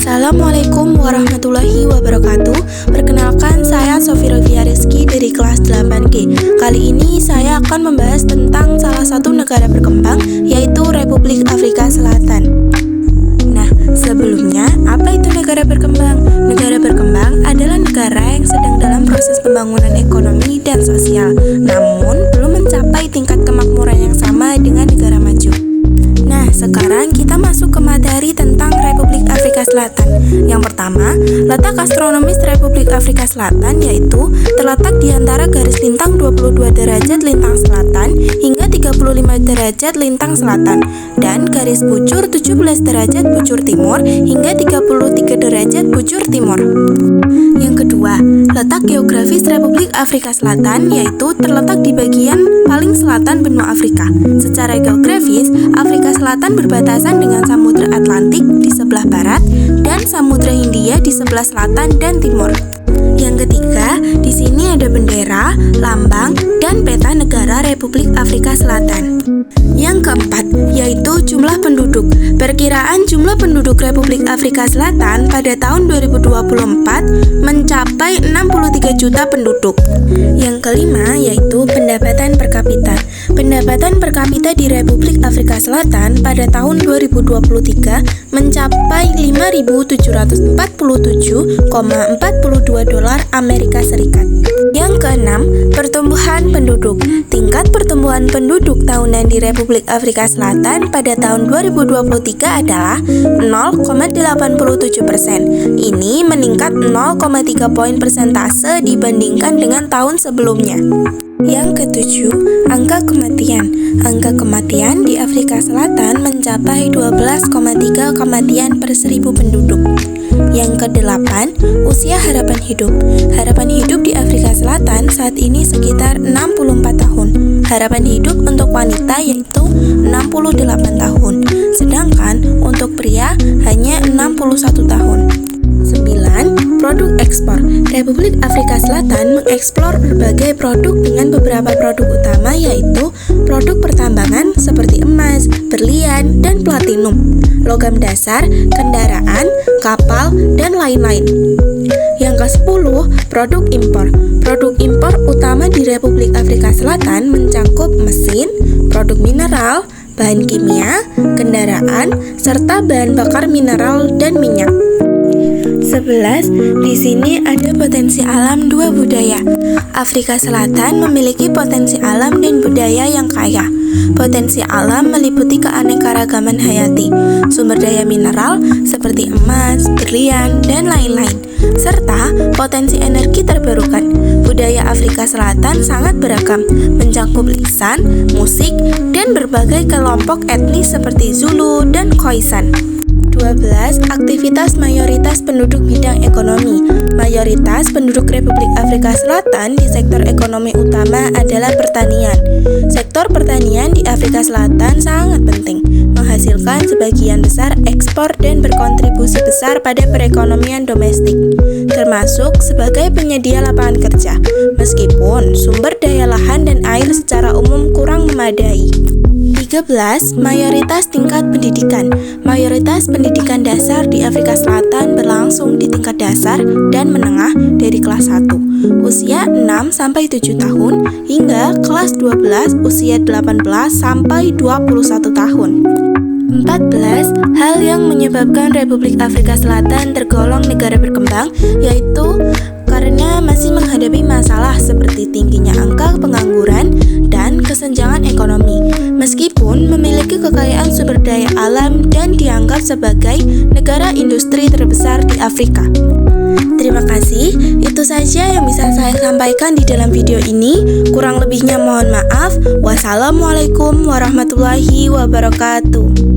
Assalamualaikum warahmatullahi wabarakatuh. Perkenalkan, saya Sofi Rofia Rizky dari kelas 8G. Kali ini saya akan membahas tentang salah satu negara berkembang, yaitu Republik Afrika Selatan. Nah, sebelumnya, apa itu negara berkembang? Negara berkembang adalah negara yang sedang dalam proses pembangunan ekonomi dan sosial, namun belum mencapai tingkat kemakmuran yang sama dengan negara maju. Nah, sekarang kita masuk ke materi tentang Republik Afrika Selatan. Yang pertama, letak astronomis Republik Afrika Selatan yaitu terletak di antara garis lintang 22 derajat lintang selatan hingga 35 derajat lintang selatan dan garis bujur 17 derajat bujur timur hingga 33 derajat bujur timur. Yang kedua, letak geografis Republik Afrika Selatan yaitu terletak di bagian paling selatan benua Afrika. Secara geografis, Afrika Selatan berbatasan dengan Samudra Atlantik di sebelah barat dan Samudra Hindia di sebelah selatan dan timur. Yang ketiga, di sini ada bendera, lambang, dan peta negara Republik Afrika Selatan. Yang keempat, yaitu jumlah penduduk. Perkiraan jumlah penduduk Republik Afrika Selatan pada tahun 2024 mencapai 63 juta penduduk. Yang kelima, yaitu pendapatan per kapita. Pendapatan per kapita di Republik Afrika Selatan pada tahun 2023 mencapai 5.747,42 dolar Amerika Serikat. Yang keenam, pertumbuhan penduduk. Tingkat pertumbuhan penduduk tahunan di Republik Afrika Selatan pada tahun 2023 adalah 0,87%. Ini meningkat 0,3 poin persentase dibandingkan dengan tahun sebelumnya. Yang ketujuh, angka kematian. Angka kematian di Afrika Selatan mencapai 12,3 kematian per 1000 penduduk. Yang kedelapan, usia harapan hidup. Harapan hidup di Afrika Selatan saat ini sekitar 64 tahun. Harapan hidup untuk wanita yaitu 68 tahun, sedangkan untuk pria hanya 61 tahun. 9. Produk ekspor. Republik Afrika Selatan mengeksplor berbagai produk dengan beberapa produk utama yaitu produk pertambangan seperti emas, berlian, dan platinum, logam dasar, kendaraan, kapal, dan lain-lain. Yang ke-10, produk impor. Produk impor utama di Republik Afrika Selatan mencakup mesin, produk mineral, bahan kimia, kendaraan, serta bahan bakar mineral dan minyak. 11. Di sini ada potensi alam dua budaya. Afrika Selatan memiliki potensi alam dan budaya yang kaya. Potensi alam meliputi keanekaragaman hayati, sumber daya mineral seperti emas, berlian, dan lain-lain, serta potensi energi terbarukan. Budaya Afrika Selatan sangat beragam, mencakup lisan, musik, dan berbagai kelompok etnis seperti Zulu dan Khoisan. 12. Aktivitas mayoritas penduduk bidang ekonomi. Mayoritas penduduk Republik Afrika Selatan di sektor ekonomi utama adalah pertanian. Sektor pertanian di Afrika Selatan sangat penting, menghasilkan sebagian besar ekspor dan berkontribusi besar pada perekonomian domestik, termasuk sebagai penyedia lapangan kerja, meskipun sumber daya lahan dan air secara umum kurang memadai. 13. Mayoritas tingkat pendidikan. Mayoritas pendidikan dasar di Afrika Selatan berlangsung di tingkat dasar dan menengah dari kelas 1, usia 6-7 tahun, hingga kelas 12, usia 18-21 tahun. 14. Hal yang menyebabkan Republik Afrika Selatan tergolong negara berkembang yaitu karena masih menghadapi masalah seperti tingginya angka pengangguran dan kesenjangan ekonomi, meskipun memiliki kekayaan sumber daya alam dan dianggap sebagai negara industri terbesar di Afrika. Terima kasih, itu saja yang bisa saya sampaikan di dalam video ini. Kurang lebihnya mohon maaf. Wassalamualaikum warahmatullahi wabarakatuh.